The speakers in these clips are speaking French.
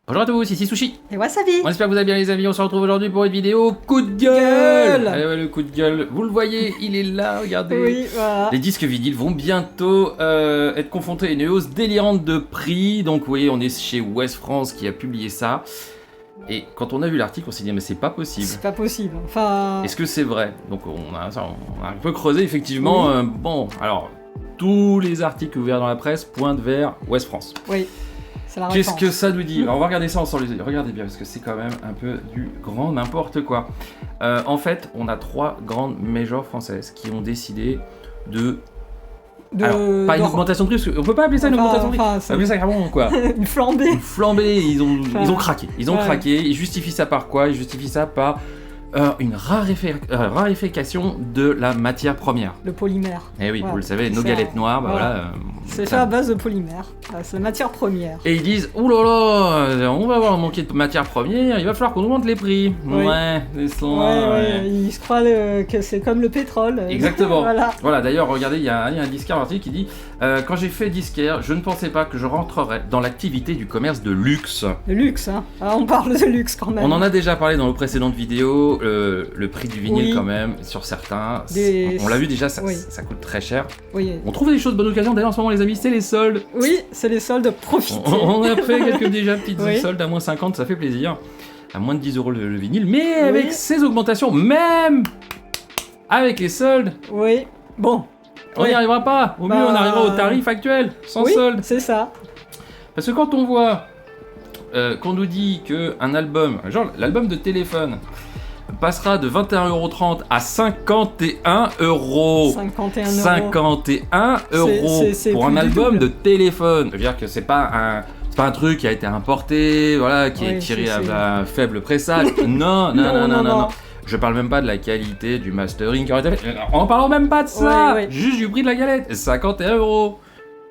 Bonjour à tous, ici Sushi. Et Wasabi. On espère que vous allez bien les amis, on se retrouve aujourd'hui pour une vidéo coup de gueule. Allez, ouais, le coup de gueule, vous le voyez, il est là, regardez. Oui, voilà. Les disques vinyles vont bientôt être confrontés à une hausse délirante de prix. Donc oui, on est chez Ouest France qui a publié ça. Et quand on a vu l'article, on s'est dit mais c'est pas possible. C'est pas possible. Enfin. Est-ce que c'est vrai? Donc on a un peu creusé effectivement. Oui. Bon, alors tous les articles que vous verrez dans la presse pointent vers Ouest France. Oui. C'est la Qu'est-ce réponse. que ça nous dit? Alors on va regarder ça ensemble, regardez bien parce que c'est quand même un peu du grand n'importe quoi. En fait, on a 3 grandes majors françaises qui ont décidé de... Alors, pas une augmentation de prix, parce qu'on peut pas appeler ça une augmentation de prix. On va appeler ça carrément quoi? Une flambée. Une flambée, ils ont craqué. Ils ont Ouais. craqué, ils justifient ça par quoi? Ils justifient ça par une raréfaction de la matière première. Le polymère. Eh oui, Ouais. vous le savez, nos C'est galettes ça. noires, bah Voilà. voilà. C'est ça- fait à base de polymère. C'est la matière première. Et ils disent, ouh là là, on va avoir manqué de matière première, il va falloir qu'on augmente les prix. Oui. Ouais, c'est ça. Ouais. Ils se croient que c'est comme le pétrole. Exactement. Voilà. Voilà, d'ailleurs, regardez, il y a un disquaire article qui dit quand j'ai fait disquaire, je ne pensais pas que je rentrerais dans l'activité du commerce de luxe. Le luxe, hein. Ah, on parle de luxe quand même. On en a déjà parlé dans nos précédentes vidéos, le prix du vinyle Oui. quand même, sur certains. Des- On l'a vu déjà, ça, Oui. ça coûte très cher. Oui. On trouve des choses de bonne occasion, d'ailleurs en ce moment les amis, c'est les soldes. Oui, c'est les soldes, profitez. On a fait quelques déjà petites Oui. soldes à moins 50, ça fait plaisir. À moins de 10 € le vinyle, mais Oui. avec ces augmentations, même avec les soldes, Oui. Bon. on n'y Oui. arrivera pas. Au mieux, Bah, on arrivera au tarif actuel, sans Oui, solde. c'est ça. Parce que quand on voit qu'on nous dit qu'un album, genre l'album de téléphone, passera de 21,30 € à 51 €. 51 €. 51 € c'est pour plus un du album double. de téléphone. C'est-à-dire que c'est pas un truc qui a été importé, voilà, qui est Oui, tiré c'est- à faible pressage. Non. Je parle même pas de la qualité du mastering qui aurait été fait. En parlant même pas de ça. Ouais. Juste du prix de la galette. 51 €.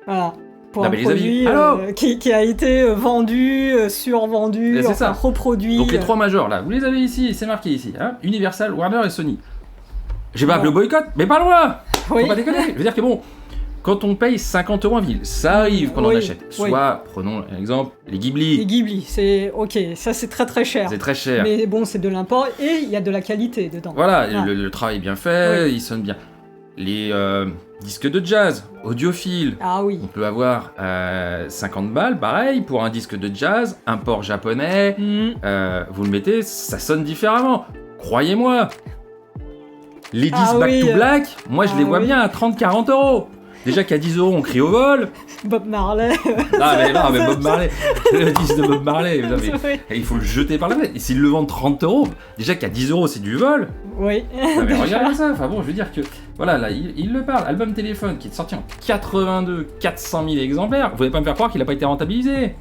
Voilà. Pour Non, un mais les produit amis, allô qui a été vendu, survendu, Mais c'est enfin, ça. reproduit. Donc les 3 majors là, vous les avez ici, c'est marqué ici, hein, Universal, Warner et Sony. J'ai pas Ouais. appelé au boycott, mais pas loin. Oui. Faut pas déconner. Je veux dire que bon, quand on paye 50 € un vinyle, ça arrive qu'on en Oui, achète. oui. Soit, prenons l'exemple, les Ghibli, Les Ghibli, c'est ok, ça c'est très très cher. c'est très cher. Mais bon, c'est de l'import et il y a de la qualité dedans. Voilà, Ah. le travail est bien fait, il sonne bien. Les disques de jazz, audiophiles, Ah oui. on peut avoir 50 balles, pareil, pour un disque de jazz, import japonais, vous le mettez, ça sonne différemment. Croyez-moi. Les disques Ah Back oui, to Black, moi je les vois oui. bien à 30-40 €. Déjà qu'à 10 € on crie au vol. Bob Marley. Ah mais non, mais Bob Marley, le disque de Bob Marley, non, mais- Oui. il faut le jeter par la fenêtre. Et s'ils le vendent 30 €, déjà qu'à 10 € c'est du vol. Oui. Non mais regarde ça, enfin bon, je veux dire que, voilà, là, il le parle, album téléphone qui est sorti en 82, 400 000 exemplaires, vous pouvez pas me faire croire qu'il a pas été rentabilisé.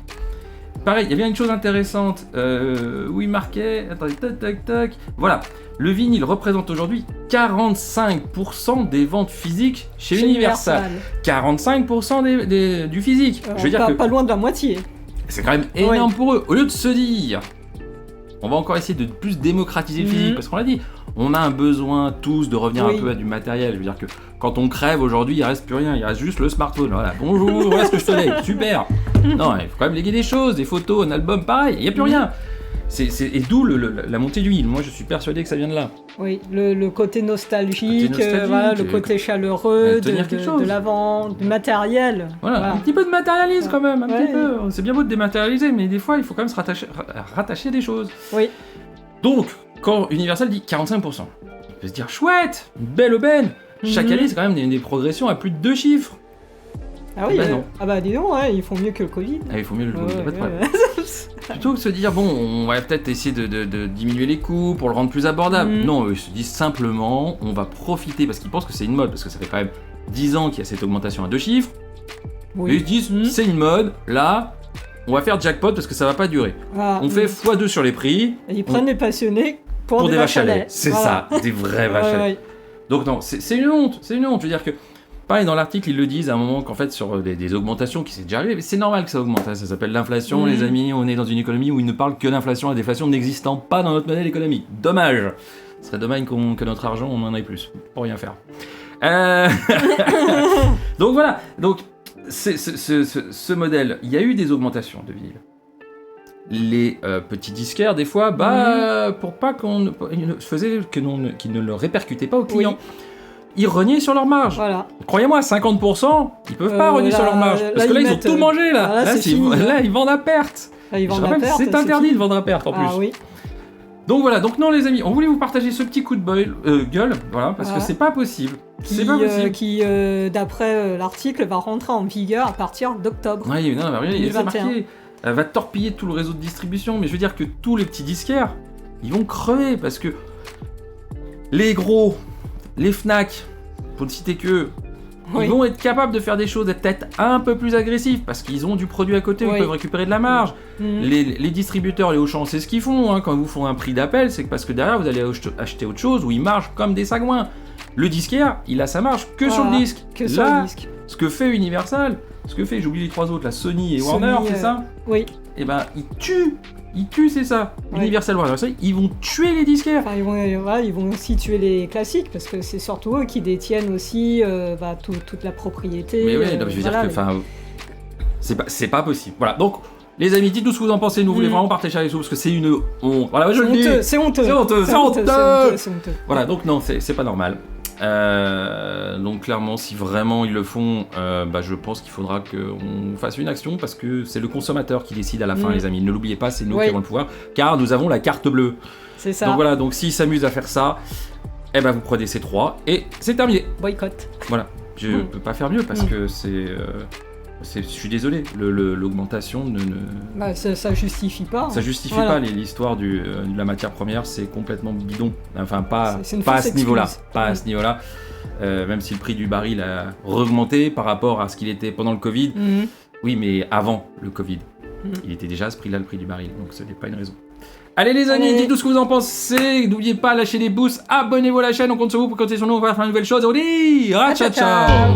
Pareil, il y a bien une chose intéressante, où il marquait, attendez, tac, voilà, le vinyle représente aujourd'hui 45% des ventes physiques chez Universal. 45% du physique. Je veux dire que pas loin de la moitié. c'est quand même énorme pour eux. Au lieu de se dire, on va encore essayer de plus démocratiser le physique, parce qu'on l'a dit, on a un besoin tous de revenir Oui. un peu à du matériel. Je veux dire que quand on crève aujourd'hui, il reste plus rien, il reste juste le smartphone. Voilà, bonjour, voilà ce que je te lègue, super. Non, il faut quand même léguer des choses, des photos, un album, pareil, il n'y a plus rien. Et d'où la montée du vinyle. Moi, je suis persuadé que ça vient de là. Oui, le côté nostalgique, Le côté nostalgique, voilà, le côté chaleureux tenir quelque chose. de l'avant, du matériel. Voilà, un petit peu de matérialisme quand même, un Ouais. petit peu. C'est bien beau de dématérialiser, mais des fois, il faut quand même se rattacher des choses. Oui. Donc, quand Universal dit 45%, il peut se dire chouette, une belle aubaine. Chaque année, c'est quand même des progressions à plus de 2 chiffres. Ah oui, Bah non. ah bah dis donc, ouais, ils font mieux que le Covid. Ah, il faut mieux le jouer, Ouais, y a pas de problème. ouais. Plutôt que de se dire, bon, on va peut-être essayer de diminuer les coûts pour le rendre plus abordable. Non, eux, ils se disent simplement, on va profiter, parce qu'ils pensent que c'est une mode, parce que ça fait quand même 10 ans qu'il y a cette augmentation à 2 chiffres. Oui. Et ils se disent, c'est une mode, là, on va faire jackpot parce que ça va pas durer. Ah, On fait x2 sur les prix. Et ils prennent les passionnés pour des vaches à lait. lait. C'est Voilà. ça, des vraies vaches à lait. Ouais. Donc non, c'est une honte, c'est une honte. Je veux dire que, pareil, dans l'article, ils le disent à un moment qu'en fait, sur des augmentations qui s'est déjà arrivé, mais c'est normal que ça augmente, hein, ça s'appelle l'inflation, les amis, on est dans une économie où ils ne parlent que d'inflation et des déflation n'existant pas dans notre modèle économique. Dommage. Ce serait dommage que notre argent, on en ait plus, pour rien faire. Donc voilà, donc ce modèle, il y a eu des augmentations de vinyle. les petits disquaires, des fois, pour pas qu'ils ne le répercutaient pas aux clients. Ils reniaient sur leur marge. Voilà. Croyez-moi, 50%, ils peuvent pas renier sur leur marge. Parce que là, ils ont tout mangé, là. Là, ils vendent à perte. Là, ils Je vendent à rappelle, perte, c'est interdit de vendre à perte, en plus. Ah oui. Donc voilà, donc non les amis, on voulait vous partager ce petit coup de gueule, voilà, parce que c'est pas possible. C'est pas possible. Qui, d'après l'article, va rentrer en vigueur à partir d'octobre. Oui, non, mais regardez, c'est 2021. marqué. Elle va torpiller tout le réseau de distribution, mais je veux dire que tous les petits disquaires, ils vont crever, parce que les gros, les Fnac, pour ne citer que, ils vont être capables de faire des choses peut-être un peu plus agressives, parce qu'ils ont du produit à côté où ils peuvent récupérer de la marge. Les distributeurs, les Auchan, c'est ce qu'ils font, hein, quand ils vous font un prix d'appel, c'est parce que derrière vous allez acheter autre chose où ils margent comme des sagouins. Le disquaire, il a sa marge que sur le disque. Que sur le disque. Ce que fait Universal, j'ai oublié les 3 autres, la Sony et Warner, c'est ça? Oui. Et ben, ils tuent, c'est ça. Universal, Warner, ils vont tuer les disquaires. Enfin, ils vont aussi tuer les classiques, parce que c'est surtout eux qui détiennent aussi toute la propriété. Mais oui, je veux dire que, c'est pas possible. Voilà, donc... Les amis, dites-nous ce que vous en pensez, nous voulons vraiment partager avec vous, parce que c'est une honte. Voilà, je le dis. C'est honteux. Voilà, donc non, c'est pas normal. Donc clairement, si vraiment ils le font, je pense qu'il faudra qu'on fasse une action, parce que c'est le consommateur qui décide à la fin, les amis. Ne l'oubliez pas, c'est nous qui avons le pouvoir, car nous avons la carte bleue. C'est ça. Donc voilà, donc s'ils s'amusent à faire ça, vous prenez ces 3 et c'est terminé. Boycott. Voilà, je peux pas faire mieux, parce que je suis désolé, l'augmentation ça justifie pas. Ça justifie pas l'histoire de la matière première, c'est complètement bidon. Enfin, pas à ce niveau-là. Pas à ce niveau-là. Même si le prix du baril a augmenté par rapport à ce qu'il était pendant le Covid. Oui, mais avant le Covid. Il était déjà à ce prix-là, le prix du baril. Donc ce n'est pas une raison. Allez les amis, dites-nous ce que vous en pensez. N'oubliez pas, lâchez des pouces, abonnez-vous à la chaîne, on compte sur vous pour compter sur nous, on va faire une nouvelle chose. Et on dit ciao.